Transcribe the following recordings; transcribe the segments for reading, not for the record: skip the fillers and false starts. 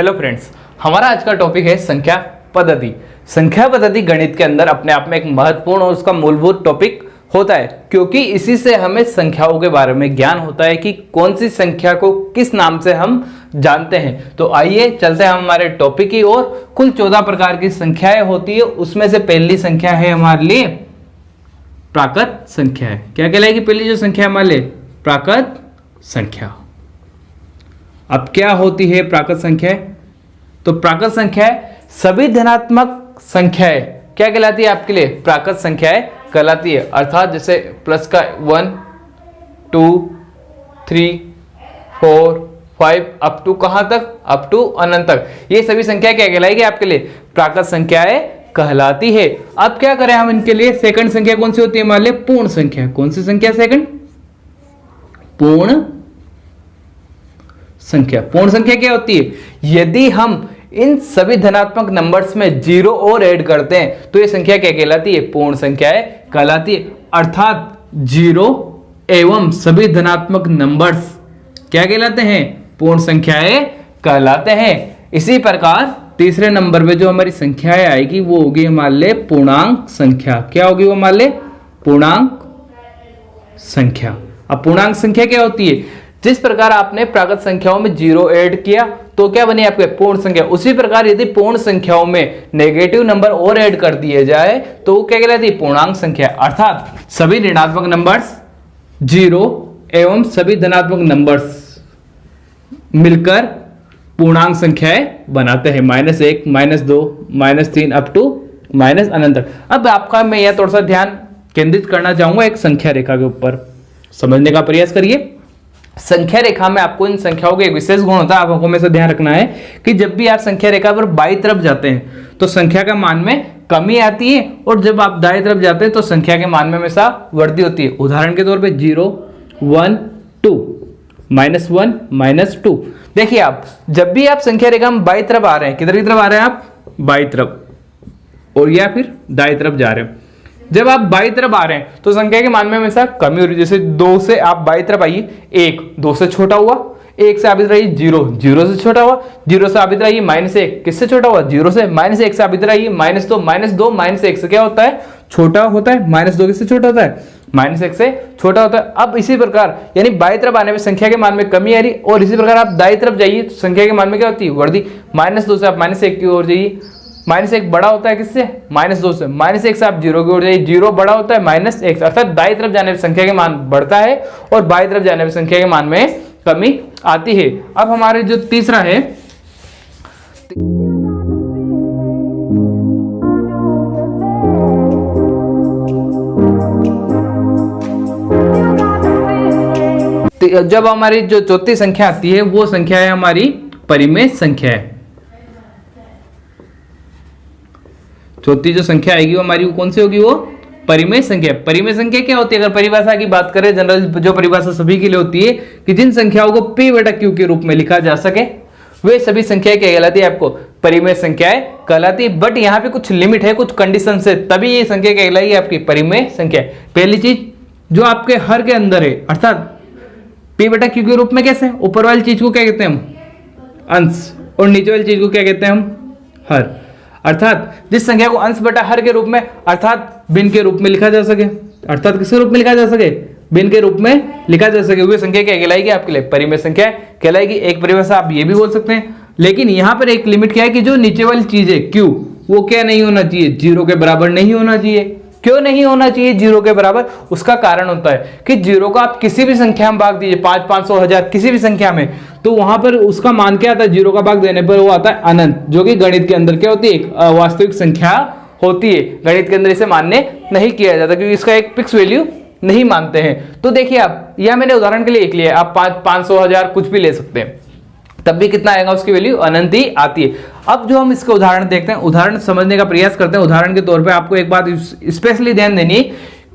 Hello friends, हमारा आज का टॉपिक है संख्या पद्धति। संख्या पद्धति गणित के अंदर अपने आप में एक महत्वपूर्ण और उसका मूलभूत टॉपिक होता है, क्योंकि इसी से हमें संख्याओं के बारे में ज्ञान होता है कि कौन सी संख्या को किस नाम से हम जानते हैं। तो आइए चलते हैं हमारे टॉपिक की ओर। कुल 14 प्रकार की संख्याएं होती है, उसमें से पहली संख्या है हमारे लिए प्राकृत संख्या है। क्या कहलाएगी पहली जो संख्या हमारे लिए? प्राकृत संख्या। अब क्या होती है प्राकृत संख्या? तो प्राकृत संख्याएं सभी धनात्मक संख्याएं क्या कहलाती है आपके लिए? प्राकृत संख्याएं कहलाती है। अर्थात जैसे प्लस का 1 2 3 4 5 अप टू कहां तक? अप टू अनंत तक। ये सभी संख्या क्या कहलाएगी आपके लिए? प्राकृत संख्याएं कहलाती है। अब क्या करें हम इनके लिए? सेकंड संख्या कौन सी होती है हमारे लिए? पूर्ण संख्या। कौन सी संख्या? सेकंड पूर्ण संख्या। पूर्ण संख्या क्या होती है? यदि हम इन सभी धनात्मक नंबर्स में जीरो और ऐड करते हैं तो ये संख्या क्या कहलाती है? पूर्ण संख्याएं कहलाती है। अर्थात जीरो एवं सभी धनात्मक नंबर्स क्या कहलाते हैं? पूर्ण संख्याएं कहलाते हैं। इसी प्रकार तीसरे नंबर पे जो हमारी संख्याएं आएगी वो होगी हमारे लिए पूर्णांक संख्या। क्या होगी वो हमारे लिए? पूर्णांक संख्या। अब पूर्णांक संख्या क्या होती है? जिस प्रकार आपने प्राकृत संख्याओं में जीरो ऐड किया तो क्या बनी आपके? पूर्ण संख्या। उसी प्रकार यदि पूर्ण संख्याओं में नेगेटिव नंबर और ऐड कर दिए जाए तो वो क्या कहलाती है? पूर्णांक संख्या। अर्थात सभी ऋणात्मक नंबर्स जीरो एवं सभी धनात्मक नंबर्स मिलकर पूर्णांक संख्याएं बनाते हैं। -1 -2 -3 अप टू माइनस अनंत तक। अब आपका मैं यह थोड़ा सा ध्यान केंद्रित करना चाहूंगा एक संख्या रेखा के ऊपर। समझने का प्रयास करिए। संख्या रेखा में आपको इन संख्याओं का एक विशेष गुण होता है, आपको हमेशा ध्यान रखना है कि जब भी आप संख्या रेखा पर बाईं तरफ जाते हैं तो संख्या का मान में कमी आती है, और जब आप दाएं तरफ जाते हैं तो संख्या के मान में हमेशा वृद्धि होती है। उदाहरण के तौर पे 0 1 2 -1 -2। देखिए आप जब भी आप संख्या रेखा में बाईं तरफ आ रहे हैं, किधर की तरफ आ रहे हैं आप? बाईं तरफ, और या फिर दाएं तरफ जा रहे हैं। जब आप बाईं तरफ आ रहे हैं तो संख्या के मान में हमेशा कमी हो रही है। जैसे 2 से आप बाईं तरफ आइए, 1 2 से छोटा हुआ, 1 से आप इधर आइए 0 0 से छोटा हुआ, 0 से आप इधर आइए -1 किससे छोटा हुआ? 0 से। -1 से आप इधर आइए -2 -2 -1 से क्या होता है? छोटा होता है। -2 किससे छोटा होता है? -1 से छोटा होता है। अब इसी प्रकार यानी बाईं तरफ आने में संख्या के मान में कमी आ रही, और इसी प्रकार आप दाईं तरफ जाइए तो संख्या के मान में क्या होती है? वृद्धि। -2 से आप -1 की ओर जाइए, -1 बड़ा होता है किससे? -2 से। -1 से आप 0 की ओर जाइए, 0 बड़ा होता है -1 से। अर्थात दाईं तरफ जाने पर संख्या के मान बढ़ता है और बाईं तरफ जाने पर संख्या के मान में कमी आती है। अब हमारे जो तीसरा है, जब हमारी जो चौथी संख्या आती है वो संख्या है हमारी परिमेय संख्या है। चौथी जो संख्या आएगी वो हमारी कौन सी होगी? वो परिमेय संख्या। परिमेय संख्या क्या होती है? अगर परिभाषा की बात करें, जनरल जो परिभाषा सभी के लिए होती है कि जिन संख्याओं को p/q के रूप में लिखा जा सके वे सभी संख्याएं क्या कहलाती है? आपको परिमेय संख्याएं कहलाती है। बट यहाँ पे कुछ लिमिट है, कुछ कंडीशन है, तभी ये संख्या कहलाएगी आपकी परिमेय संख्या। पहली चीज जो आपके हर के अंदर है, अर्थात p/q के रूप में कैसे? ऊपर वाली चीज को क्या कहते हैं हम? अंश, और नीचे वाली चीज को क्या कहते हैं हम? हर। अर्थात जिस संख्या को अंश बटा हर के रूप में अर्थात भिन्न के रूप में लिखा जा सके, अर्थात किसके रूप में लिखा जा सके? भिन्न के रूप में लिखा जा सके, वह संख्या क्या कहलाएगी आपके लिए? परिमेय संख्या कहलाएगी। एक परिभाषा आप ये भी बोल सकते हैं, लेकिन यहां पर एक लिमिट क्या है कि जो नीचे वाली चीज है q, वो क्या नहीं होना चाहिए? 0 के बराबर नहीं होना चाहिए। क्यों नहीं होना चाहिए 0 के बराबर? उसका कारण होता है कि 0 को आप किसी भी संख्या में भाग दीजिए, 5 500 1000 किसी भी संख्या में, तो वहां पर उसका मान क्या आता है? 0 का भाग देने पर वो आता है अनंत, जो कि गणित के अंदर क्या होती है? एक वास्तविक संख्या होती है। गणित के अंदर इसे मान्य नहीं किया जाता क्योंकि इसका एक फिक्स वैल्यू नहीं मानते हैं। तो देखिए आप, यह मैंने उदाहरण के लिए एक लिया, आप 5 500 1000 कुछ भी ले सकते हैं, तब भी कितना आएगा? उसकी वैल्यू अनंत ही आती है। अब जो हम इसका उदाहरण देखते हैं, उदाहरण समझने का प्रयास करते हैं। उदाहरण के तौर पे आपको एक बात स्पेशली ध्यान देनी है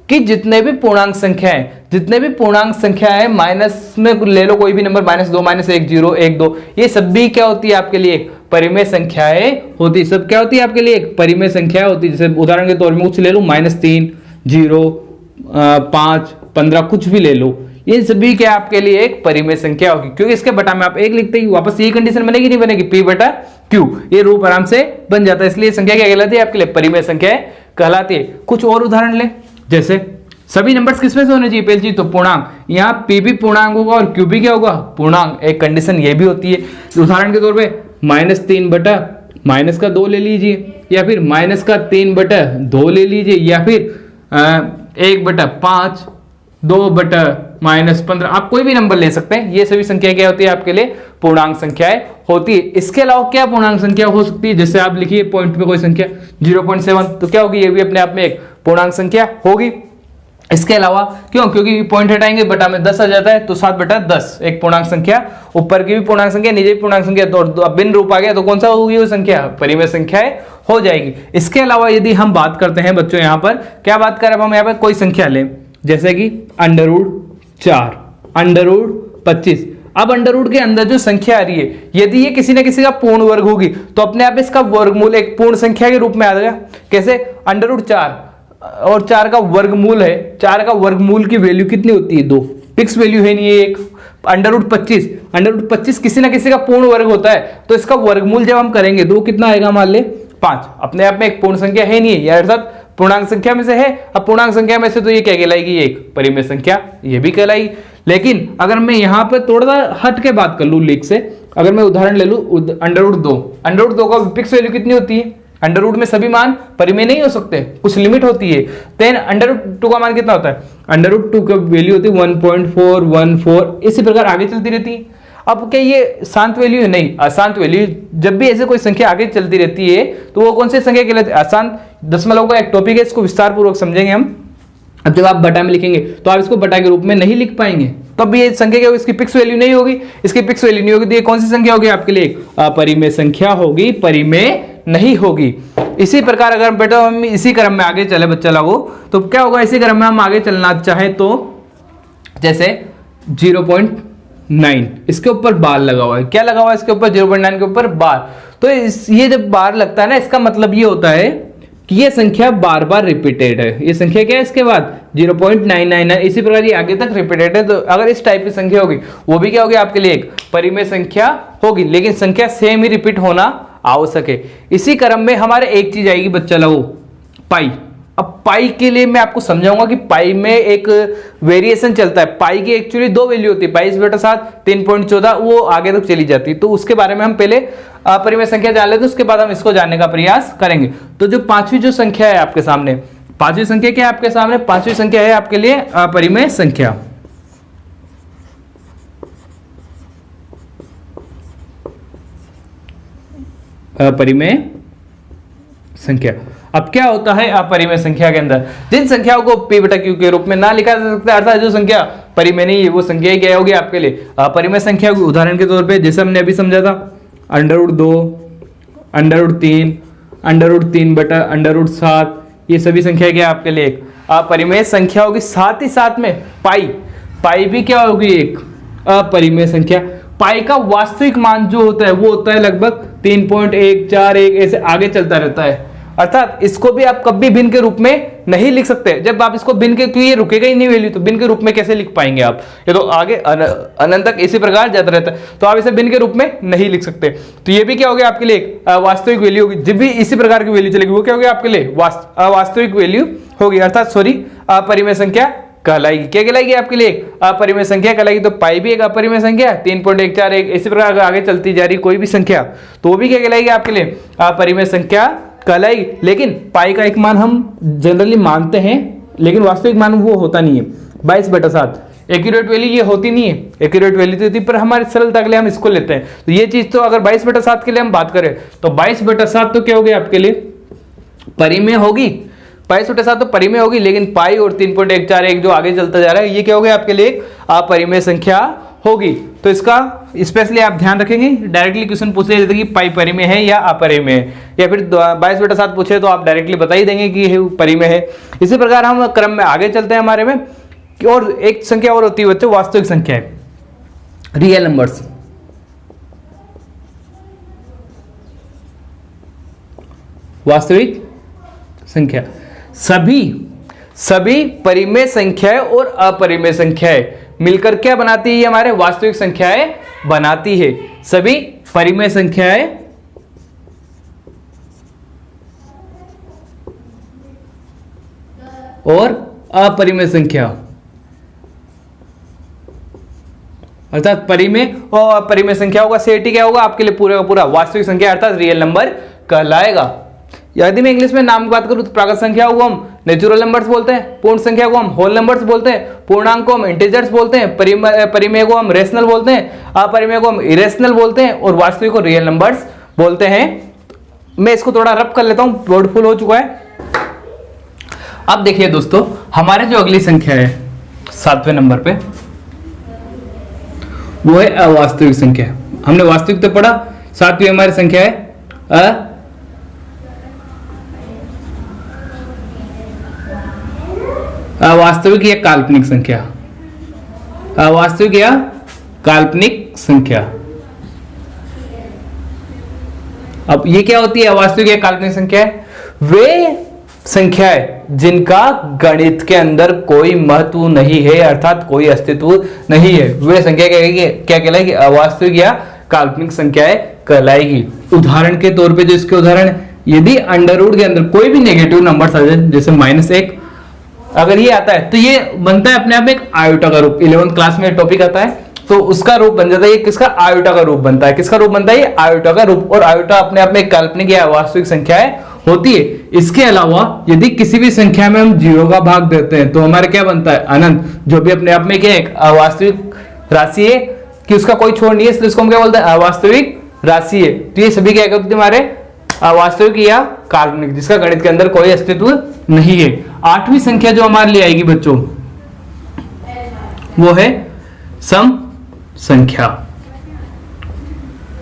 कि जितने भी पूर्णांक संख्याएं माइनस में ले लो कोई भी नंबर, -2 -1 0 1 2, ये सब भी क्या होती है आपके लिए? एक परिमेय संख्याएं होती है। सब क्या होती है आपके लिए? एक परिमेय संख्या होती है। जैसे उदाहरण के तौर में कुछ ले लो, -3 0 5 15 कुछ भी ले लो, इन सभी के आपके लिए एक परिमेय संख्या होगी, क्योंकि इसके बटा में आप एक लिखते ही वापस यही कंडीशन बनेगी नहीं बनेगी, p बटा q, ये रूप आराम से बन जाता है। इसलिए संख्या क्या कहलाती है आपके लिए, परिमेय संख्या कहलाती है। कुछ और उदाहरण ले, जैसे सभी नंबर्स किसमें से होने चाहिए, पहली चीज तो पूर्णांक, यहाँ p भी पूर्णांक होगा और q भी क्या होगा, पूर्णांक। एक कंडीशन ये भी होती है। उदाहरण के तौर पे -3 बटा -2 ले लीजिए, या फिर -3 बटा 2 ले लीजिए, या फिर 1/5, 2/-15, आप कोई भी नंबर ले सकते हैं। ये सभी संख्या क्या होती है आपके लिए, पूर्णांक संख्याएं होती है। इसके अलावा क्या पूर्णांक संख्या हो सकती है, जैसे आप लिखिए पॉइंट पे कोई संख्या 0.7, तो क्या होगी, ये भी अपने आप में एक पूर्णांक संख्या होगी। इसके अलावा क्यों, क्योंकि पॉइंट हटाएंगे बटा में 10 आ जाता है, तो 7/10 एक पूर्णांक संख्या, ऊपर की भी पूर्णांक संख्या, नीचे भी पूर्णांक संख्या, तो अब बिन रूप आ गया तो कौन सा होगी वो संख्या, परिमेय संख्याएं हो जाएगी। इसके अलावा यदि हम बात करते हैं बच्चों, यहाँ पर क्या बात करें, अब हम यहाँ पर कोई संख्या लें, जैसे कि √4, √25। अब अंडर के अंदर जो संख्या आ रही है, यदि ये किसी न किसी का पूर्ण वर्ग होगी तो अपने आप इसका वर्गमूल एक पूर्ण संख्या के रूप में आ जाएगा। कैसे, √4 और 4 का वर्गमूल है, 4 का वर्गमूल की वैल्यू कितनी होती है, 2, फिक्स वैल्यू है नहीं, एक √25 किसी ना किसी का पूर्ण वर्ग होता है, तो इसका वर्गमूल जब हम करेंगे तो कितना आएगा, मान ले 5। अपने आप में एक पूर्ण संख्या है नहीं है, या अर्थात पूर्णांक संख्या में से है। अब पूर्णांक संख्या में से तो ये क्या कहलाएगी, एक परिमेय संख्या, ये भी कहलाएगी। लेकिन अगर मैं यहाँ पे थोड़ा सा हट के बात कर लूं लीक से, अगर मैं उदाहरण ले लूं √2 का फिक्स वैल्यू कितनी होती है, अंडर में सभी मान परिमेय नहीं हो सकते, कुछ लिमिट होती है। देन √2 का मान कितना होता है, √2 का वैल्यू होती है 1.414, इसी प्रकार आगे चलती रहती है। अब क्या ये शांत वैल्यू है, नहीं, अशांत वैल्यू। जब भी ऐसे कोई संख्या आगे चलती रहती है तो वो कौन सी संख्या कहलाती है, अशांत। दशमलव का एक टॉपिक है, इसको विस्तार पूर्वक समझेंगे हम। अब जब आप बटा में लिखेंगे तो आप इसको बटा के रूप में नहीं लिख पाएंगे, तब ये संख्या क्या होगी, इसकी फिक्स वैल्यू नहीं होगी। इसकी फिक्स वैल्यू नहीं होगी तो ये कौन सी संख्या होगी आपके लिए, अपरिमेय संख्या होगी, परिमेय नहीं होगी। इसी प्रकार अगर बेटा हम इसी क्रम में आगे चले बच्चा लोगों, तो क्या होगा, इसी क्रम में हम आगे चलना चाहे तो जैसे 0.9 इसके ऊपर बार लगा हुआ है, क्या लगा हुआ है इसके ऊपर, 0.9 के ऊपर बार। तो ये जब बार लगता है ना, इसका मतलब ये होता है कि ये संख्या बार बार रिपीटेड है। ये संख्या क्या है, इसके बाद 0.999, इसी प्रकार ये आगे तक रिपीटेड है। तो अगर इस टाइप की संख्या होगी, वो भी क्या होगी आपके लिए, एक परिमेय संख्या होगी। लेकिन संख्या सेम ही रिपीट होना आवश्यक है। इसी क्रम में हमारे एक चीज आएगी बच्चा लोगों, पाई। अब पाई के लिए मैं आपको समझाऊंगा कि पाई में एक वेरिएशन चलता है। पाई की एक्चुअली 2 वैल्यू होती है, 22/7, 3.14, वो आगे तक चली जाती है। तो उसके बारे में हम पहले परिमेय संख्या जान लेते हैं, उसके बाद हम इसको जानने का प्रयास करेंगे। तो जो पांचवी जो संख्या है आपके सामने, पांचवी संख्या क्या है आपके सामने, पांचवी संख्या है आपके लिए अपरिमेय संख्या। अपरिमेय संख्या। अब क्या होता है अपरिमेय संख्या के अंदर, जिन संख्याओं को p/q के रूप में ना लिखा जा सकता, अर्थात जो संख्या परिमेय नहीं है, वो संख्या क्या होगी आपके लिए, अपरिमेय संख्या होगी। उदाहरण के तौर पे जैसे हमने अभी समझा था, √2, √3, √3/√7, ये सभी संख्या क्या आपके लिए एक अपरिमेय संख्या होगी। साथ ही साथ में पाई भी क्या होगी, एक अपरिमेय संख्या। पाई का वास्तविक मान जो होता है वो होता है लगभग 3.141, ऐसे आगे चलता रहता है। अर्थात इसको भी आप कभी भिन्न के रूप में नहीं लिख सकते। जब आप इसको भिन्न के, ये रुकेगा ही नहीं वैल्यू, तो भिन्न के रूप में कैसे लिख पाएंगे आप, ये तो आगे अनंत तक इसी प्रकार जाता रहता है। तो आप इसे भिन्न के रूप में नहीं लिख सकते। तो ये भी क्या होगा आपके लिए, वास्तविक वैल्यू होगी। जब भी इसी प्रकार की वैल्यू चलेगी वो क्या होगी आपके लिए, वास्तविक वैल्यू होगी, अर्थात अपरिमेय संख्या कहलाएगी। क्या कहलाएगी आपके लिए, अपरिमेय संख्या कहलाएगी। तो पाई भी एक अपरिमेय संख्या, 3.141, इसी प्रकार आगे चलती जा रही कोई भी संख्या, तो वो भी क्या कहलाएगी आपके लिए, अपरिमेय संख्या कहलाएगी। लेकिन पाई का एक मान हम जनरली मानते हैं, लेकिन वास्तविक मान वो होता नहीं है, 22/7। एक्यूरेट वैल्यू ये होती नहीं है, एक्यूरेट वैल्यू तो होती, पर हमारी सरलता के लिए हम इसको लेते हैं। तो ये चीज तो अगर 22/7 के लिए हम बात करें तो 22/7 तो क्या होगी आपके लिए, परिमेय होगी। 22/7 तो परिमेय होगी, लेकिन पाई और 3.141 जो आगे चलता जा रहा है, ये क्या होगा आपके लिए, अपरिमेय संख्या होगी। तो इसका स्पेशली आप ध्यान रखेंगे, डायरेक्टली क्वेश्चन पूछ ले जाते कि पाई परिमेय है या अपरिमेय है, या फिर 22/7 पूछे तो आप डायरेक्टली बता ही देंगे कि परिमेय है। इसी प्रकार हम क्रम में आगे चलते हैं हमारे में, और एक संख्या और होती है बच्चों, वास्तविक संख्या है, रियल नंबर्स। वास्तविक संख्या सभी परिमेय संख्याएं और अपरिमेय संख्याएं मिलकर क्या बनाती है? हमारे वास्तविक संख्याएं बनाती है। सभी परिमेय संख्याएं और अपरिमेय संख्या, अर्थात परिमेय और अपरिमेय संख्याओं का सेट ही क्या होगा आपके लिए? पूरा का पूरा वास्तविक संख्या अर्थात रियल नंबर कहलाएगा। यदि मैं इंग्लिश में नाम की बात करूं तो प्राकृत संख्या को हम नेचुरल नंबर्स बोलते हैं, पूर्ण संख्या को हम होल नंबर्स बोलते हैं, पूर्णांक को हम इंटीजर्स बोलते हैं, परिमेय को हम रेशनल बोलते हैं, अपरिमेय को हम इरेशनल बोलते हैं और वास्तविक को रियल नंबर्स बोलते हैं। मैं इसको थोड़ा रब कर लेता हूं, वर्ड फुल हो चुका है। अब देखिए दोस्तों, हमारे जो अगली संख्या है 7वें नंबर पे, वो है अवास्तविक संख्या। हमने वास्तविक तो पढ़ा, 7वीं हमारी संख्या है अवास्तविक या काल्पनिक संख्या। अवास्तविक या काल्पनिक संख्या। अब ये क्या होती है अवास्तविक या काल्पनिक संख्या? वे संख्याएं जिनका गणित के अंदर कोई महत्व नहीं है, अर्थात कोई अस्तित्व नहीं है, वे संख्या क्या कहलाएगी? अवास्तविक या काल्पनिक संख्याएं कहलाएगी। उदाहरण के तौर पे जो इसके उदाहरण, यदि अंडर रूट के अंदर कोई भी नेगेटिव नंबर आ जाए, जैसे -1 अगर ये आता है तो ये बनता है अपने आप में एक आयोटा का रूप। 11th क्लास में टॉपिक आता है तो उसका रूप बन जाता है, ये किसका? आयोटा का रूप बनता है। किसका रूप बनता है? ये आयोटा का रूप। और आयोटा अपने आप में एक काल्पनिक या वास्तविक संख्याएं होती है। इसके अलावा यदि किसी भी संख्या में हम 0 का भाग देते हैं तो हमारे क्या बनता है? अनंत, जो भी अपने आप में क्या है? अवास्तविक राशि है कि उसका कोई छोर नहीं है, इसलिए इसको हम क्या बोलते हैं? अवास्तविक राशि है। तो ये सभी क्या करते हैं? हमारे अवास्तविक या काल्पनिक, जिसका गणित के अंदर कोई अस्तित्व नहीं है। 8वीं संख्या जो हमारे लिए आएगी बच्चों, वो है सम संख्या।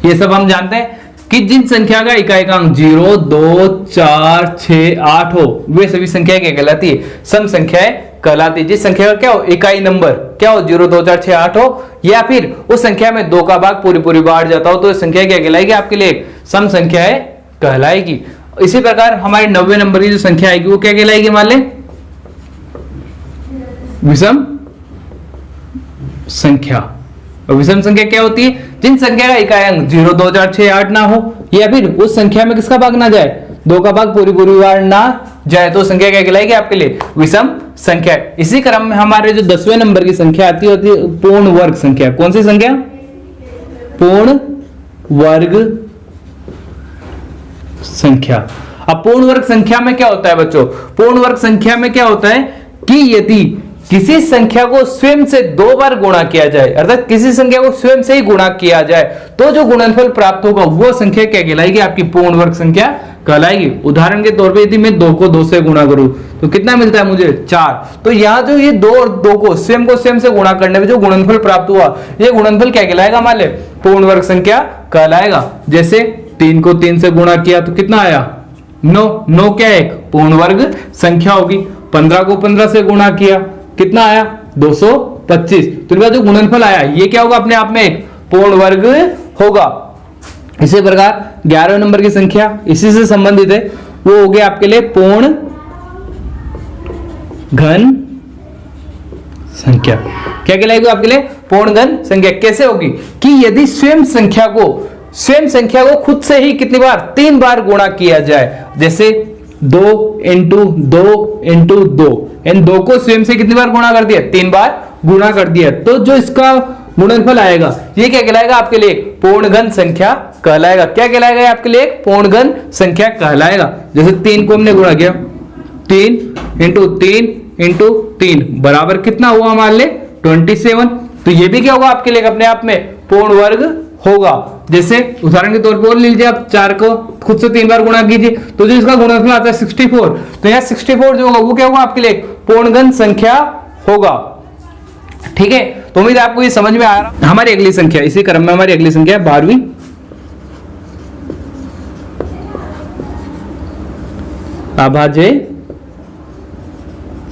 ये सब हम जानते हैं कि जिन संख्या का इकाइकांक 0, 2, 4, 6, 8 हो, वे सभी संख्याएं क्या कहलाती है? सम संख्याएं कहलाती है। जिस संख्या का क्या हो? इकाई नंबर क्या हो? 0, 2, 4, 6, 8 हो, या फिर उस संख्या में 2 का भाग पूरी बार जाता हो, तो संख्या क्या कहलाएगी आपके लिए? सम संख्याएं कहलाएगी। इसी प्रकार हमारे 90वें नंबर की जो संख्या आएगी वो क्या कहलाएगी? मान लें विषम संख्या। और विषम संख्या क्या होती है? जिन संख्या का इकाई अंक 0, 2, 4, 6, 8 ना हो, या फिर उस संख्या में किसका भाग ना जाए? 2 का भाग पूरी बार ना जाए, तो संख्या क्या कहलाएगी आपके लिए? विषम संख्या। इसी क्रम में हमारे जो 10वें नंबर की संख्या आती है पूर्ण वर्ग संख्या। कौन सी संख्या? पूर्ण वर्ग संख्या। अब पूर्ण वर्ग संख्या में क्या होता है बच्चों? पूर्ण वर्ग संख्या में क्या होता है कि यदि किसी संख्या को स्वयं से 2 बार गुणा किया जाए, अर्थात किसी संख्या को स्वयं से ही गुणा किया जाए, तो जो गुणनफल प्राप्त होगा वो संख्या क्या कहलाएगी? आपकी पूर्ण वर्ग संख्या कहलाएगी। उदाहरण के तौर पे यदि मैं 2 को 2 से गुणा करूं तो कितना मिलता है मुझे? 4। तो यहां जो ये 2 और 2 को स्वयं से गुणा करने में जो गुणनफल प्राप्त हुआ, ये गुणनफल क्या कहलाएगा? मान ले पूर्ण वर्ग संख्या कहलाएगा। जैसे 3 को 3 से गुणा किया तो कितना आया? 9। 9 क्या है? एक पूर्ण वर्ग संख्या होगी। 15 को 15 से गुणा किया, कितना आया? 225। तो इनका जो गुणनफल आया ये क्या होगा? अपने आप में एक पूर्ण वर्ग होगा। इसी प्रकार 11वें नंबर की संख्या इसी से संबंधित है, वो हो गया आपके लिए पूर्ण घन संख्या। क्या कहलाएगी आपके लिए? पूर्ण घन संख्या। कैसे होगी? कि यदि स्वयं संख्या को खुद से ही कितनी बार? 3 बार गुणा किया जाए। जैसे 2 इंटू 2 इंटू 2, इन 2 को स्वयं से कितनी बार गुणा कर दिया? 3 बार गुणा कर दिया, तो जो इसका गुणनफल आएगा ये क्या कहलाएगा आपके लिए? पूर्ण घन संख्या कहलाएगा। क्या कहलाएगा आपके लिए? पूर्ण घन संख्या कहलाएगा। जैसे 3 को हमने गुणा किया, 3 इंटू 3 इंटू 3 बराबर कितना हुआ? मान ले 27। तो ये भी क्या होगा आपके लिए? अपने आप में पूर्ण वर्ग होगा। जैसे उदाहरण के तौर पर और लीजिए, आप 4 को खुद से 3 बार गुणा कीजिए तो जो इसका गुणनफल आता है 64, तो यहाँ 64 जो होगा वो क्या होगा आपके लिए? पूर्णघन संख्या होगा। ठीक है, तो उम्मीद है आपको ये समझ में आ रहा। हमारी अगली संख्या, इसी क्रम में हमारी अगली संख्या 12वीं अभाज्य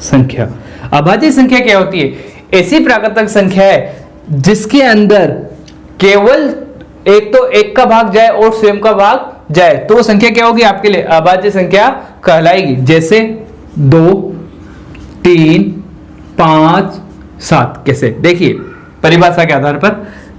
संख्या। अभाज्य संख्या क्या होती है? ऐसी प्राकृतिक संख्या है जिसके अंदर केवल एक तो एक का भाग जाए और स्वयं का भाग जाए, तो वो संख्या क्या होगी आपके लिए? अभाज्य संख्या कहलाएगी। जैसे 2, 3, 5, 7। कैसे? देखिए परिभाषा के आधार पर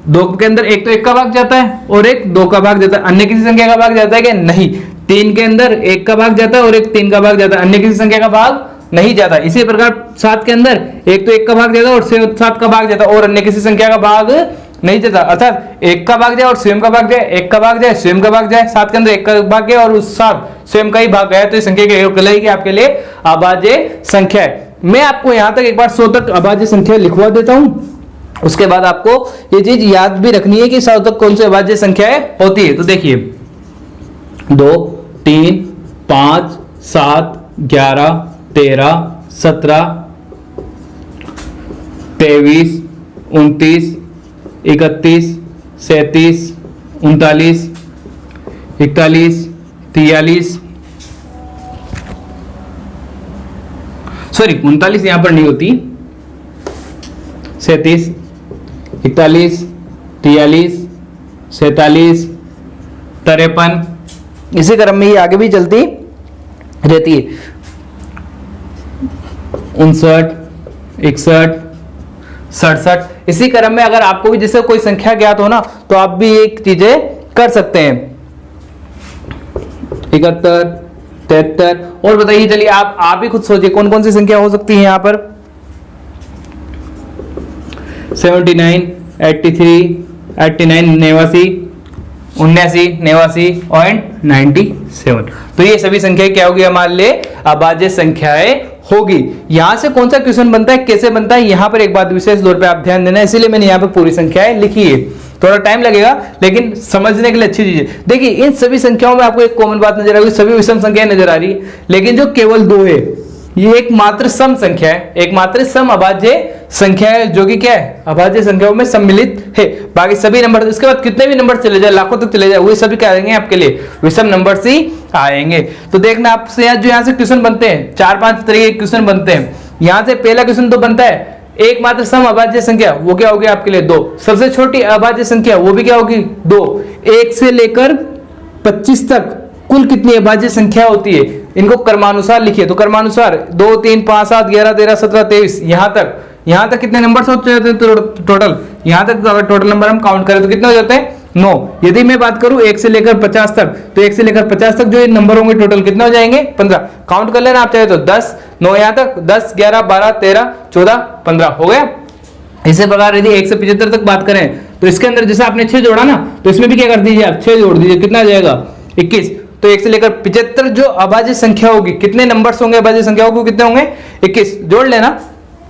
दो के अंदर एक तो एक का भाग जाता है और एक दो का भाग जाता है, अन्य किसी संख्या का भाग जाता है क्या? नहीं। 3 के अंदर एक का भाग जाता है और एक 3 का भाग जाता है, अन्य किसी संख्या का भाग नहीं जाता। इसी प्रकार 7 के अंदर एक तो एक का भाग जाता है और 7 का भाग जाता है और अन्य किसी संख्या का भाग नहीं जाता। अर्थात एक का भाग जाए और स्वयं का भाग जाए, एक का भाग जाए स्वयं का भाग जाए। 7 के अंदर एक का भाग गया और उस 7 स्वयं का ही भाग गया, तो इस संख्या कहलाएगी आपके लिए अभाज्य संख्या है। मैं आपको यहां तक एक बार 100 तक अभाज्य संख्या लिखवा देता हूं, उसके बाद आपको ये चीज याद भी रखनी है कि 100 तक कौन सी अभाज्य संख्याएं होती है। तो देखिए 2, 3, 5, 7, 11, 13, 17, 23, 29, 31, 37, 39, 41, 43, सॉरी 39 यहां पर नहीं होती, 37, 41, 43, 47, 53, इसी क्रम में ही आगे भी चलती रहती है। 59, 61, 67, इसी क्रम में अगर आपको भी जैसे कोई संख्या ज्ञात हो ना तो आप भी एक चीजें कर सकते हैं। 71, 73 और बताइए, चलिए आप भी खुद सोचिए कौन कौन सी संख्या हो सकती है यहां पर। 79, 83, 89, 89, 89 और 97। तो ये सभी संख्याएं क्या होगी हमारे लिए? अभाज्य संख्याएं होगी। यहां से कौन सा क्वेश्चन बनता है, कैसे बनता है, यहां पर एक बात विशेष तौर पे आप ध्यान देना, इसीलिए मैंने यहां पर पूरी संख्याएं लिखी है। थोड़ा टाइम लगेगा लेकिन समझने के लिए अच्छी चीज है। देखिए इन सभी संख्याओं में आपको एक कॉमन बात नजर आ रही है, सभी विषम संख्याएं नजर आ रही है, लेकिन जो केवल 2 है ये एकमात्र सम संख्या है, एकमात्र सम अभाज्य संख्या है, जो कि क्या है? अभाज्य संख्याओं में सम्मिलित है। बाकी सभी नंबर, इसके बाद कितने भी नंबर चले जाए, लाखों तक चले जाए, वो सभी क्या आएंगे आपके लिए? विषम नंबर ही आएंगे। तो देखना आपसे जो यहाँ से क्वेश्चन बनते हैं, 4-5 तरह के क्वेश्चन बनते हैं। यहाँ से पहला क्वेश्चन तो बनता है एकमात्र सम अभाज्य संख्या, वो क्या होगी आपके लिए? 2। सबसे छोटी अभाज्य संख्या वो भी क्या होगी? 2। 1 से लेकर 25 तक कुल कितनी अभाज्य संख्या होती है, इनको क्रमानुसार लिखिए। तो क्रमानुसार 2, 3, 5, 7, 11, 13, 17, 23, यहां तक कितने नंबर होते हैं टोटल? यहां तक अगर टोटल नंबर हम काउंट करें तो कितने हो जाते हैं? 9। यदि मैं बात करूं 1 से लेकर 50 तक, तो 1 से लेकर 50 तक जो ये नंबर होंगे टोटल कितने हो जाएंगे? 15। काउंट कर लेना आप चाहे तो 10, 9 यहां तक, 10, 11, 12, 13, 14, 15 हो गया। इसी प्रकार यदि 1 से 75 तक बात करें तो इसके अंदर जैसे आपने 6 जोड़ा ना, तो इसमें भी क्या कर दीजिए आप? 6 जोड़ दीजिए, कितना आ जाएगा? 21। तो 1 से लेकर 75 जो अभाज्य संख्या होगी, कितने नंबर्स होंगे अभाज्य संख्या होगी? कितने होंगे? 21। जोड़ लेना।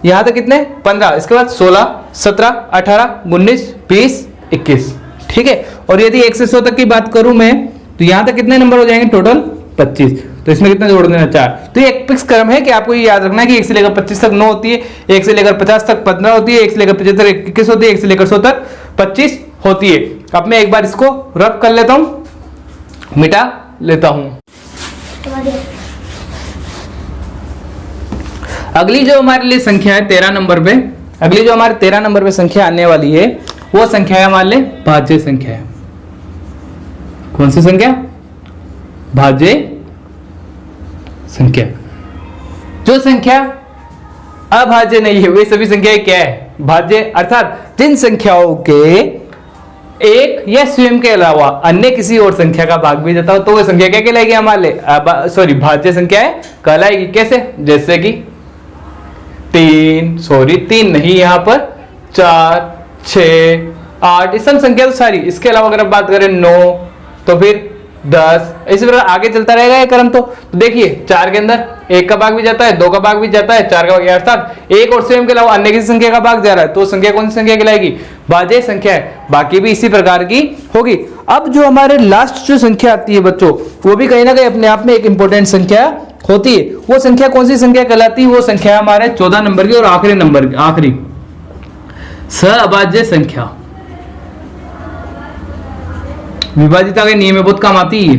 यहां तक कितने? 15। इसके बाद 16, 17, 18, 19, 20, 21। ठीक है। और यदि 1 से 100 तक की बात करूं मैं, तो यहां तक कितने नंबर हो जाएंगे? टोटल 25। तो इसमें कितना जोड़ देना? 4। तो ये एक फिक्स क्रम है कि आपको ये याद रखना है कि 1 से लेकर 25 तक 9 होती है, 1 से लेकर 50 तक 15 होती है, 1 से लेकर 75 21 होती है, 1 से लेकर 100 तक 25 होती है। अब मैं एक बार इसको रब कर लेता हूं, मिटा लेता हूं। अगली जो हमारे लिए संख्या है 13 नंबर पे, अगली जो हमारे 13 नंबर पे संख्या आने वाली है वो संख्या है हमारे लिए भाज्य संख्या है। कौन सी संख्या? भाज्य संख्या। जो संख्या अभाज्य नहीं है वे सभी संख्याएं क्या है? भाज्य। अर्थात जिन संख्याओं के एक या स्वयं के अलावा अन्य किसी और संख्या का भाग भी जाता हो तो वो संख्या क्या कहलाएगी हमारे लिए? सॉरी भाज्य संख्या कहलाएगी। कैसे? जैसे कि 3 नहीं, यहां पर 4, 6, 8, इस सब संख्या तो सारी। इसके अलावा अगर बात करें 9, तो फिर 10, इसी प्रकार आगे चलता रहेगा ये क्रम। तो देखिए 4 के अंदर 1 का भाग भी जाता है, 2 का भाग भी जाता है, 4 का भाग, अर्थात एक और स्वयं के अलावा अन्य किसी संख्या का भाग जा रहा है, तो संख्या कौन सी संख्या कहलाएगी? भाज्य संख्या है। बाकी भी इसी प्रकार की होगी। अब जो हमारे लास्ट जो संख्या आती है बच्चों, वो भी कहीं ना कहीं अपने आप में एक इंपॉर्टेंट संख्या होती है। वो संख्या कौन सी संख्या कहलाती है? वो संख्या हमारे 14 नंबर की और आखिरी नंबर की, आखिरी सहअभाज्य संख्या। विभाजिता के नियम में बहुत काम आती है।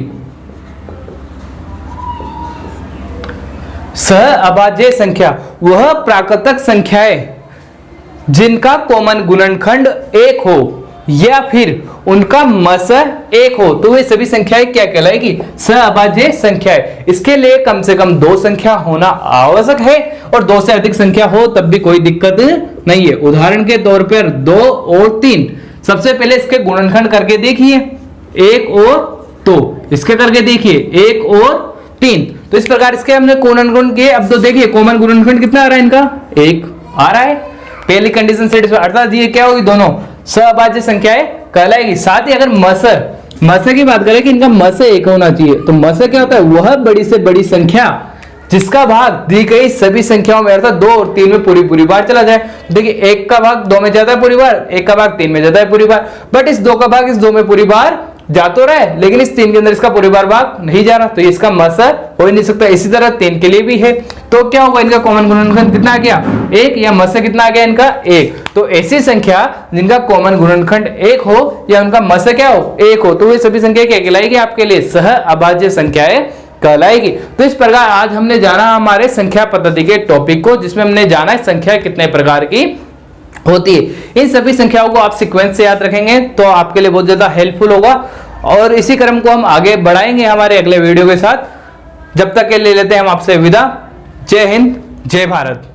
सहअभाज्य संख्या वह प्राकृतक संख्या है जिनका कॉमन गुणनखंड 1 हो या फिर उनका मस एक हो तो वे सभी संख्याएं क्या कहलाएगी? सहअभाज्य संख्याएं। इसके लिए कम से कम 2 संख्या होना आवश्यक है और 2 से अधिक संख्या हो तब भी कोई दिक्कत नहीं है। उदाहरण के तौर पर 2 और 3। सबसे पहले इसके गुणनखंड करके देखिए, 1 और 2, इसके करके देखिए 1 और 3। तो इस प्रकार इसके हमने गुणनखंड किए। अब तो देखिए कॉमन गुणनखंड कितना आ रहा है इनका? 1 आ रहा है। पहली कंडीशन सेटिस्फाई, अर्थात ये क्या होगी? दोनों सहअभाज्य संख्याएं कहलाएगी। साथ ही अगर मस की बात करें कि इनका मस 1 होना चाहिए, तो मस क्या होता है? वह बड़ी से बड़ी संख्या जिसका भाग दी गई सभी संख्याओं में अर्थात 2 और 3 में पूरी बार चला जाए। देखिए 1 का भाग 2 में जाता है पूरी बार, 1 का भाग 3 में जाता है पूरी बार, बट इस 2 का भाग इस 2 में पूरी बार जा तो रहा है, लेकिन इस 3 के अंदर इसका पूरी बार भाग नहीं जा रहा, तो इसका मस हो ही नहीं सकता। इसी तरह 3 के लिए भी है। तो क्या होगा? इनका कॉमन गुणनखंड कितना आ गया? 1, या मस कितना आ गया इनका? 1। तो ऐसी संख्या जिनका कॉमन गुणनखंड 1 हो या उनका मस क्या हो? 1 हो, तो वे सभी संख्या क्या कहलाएगी आपके लिए? सहअभाज्य संख्याएं कहलाएगी। तो इस प्रकार आज हमने जाना हमारे संख्या पद्धति के टॉपिक को, जिसमें हमने जाना है संख्या कितने प्रकार की होती है। इन सभी संख्याओं को आप सीक्वेंस से याद रखेंगे तो आपके लिए बहुत ज्यादा हेल्पफुल होगा और इसी क्रम को हम आगे बढ़ाएंगे हमारे अगले वीडियो के साथ। जब तक के लिए लेते हैं हम आपसे विदा। जय हिंद, जय भारत।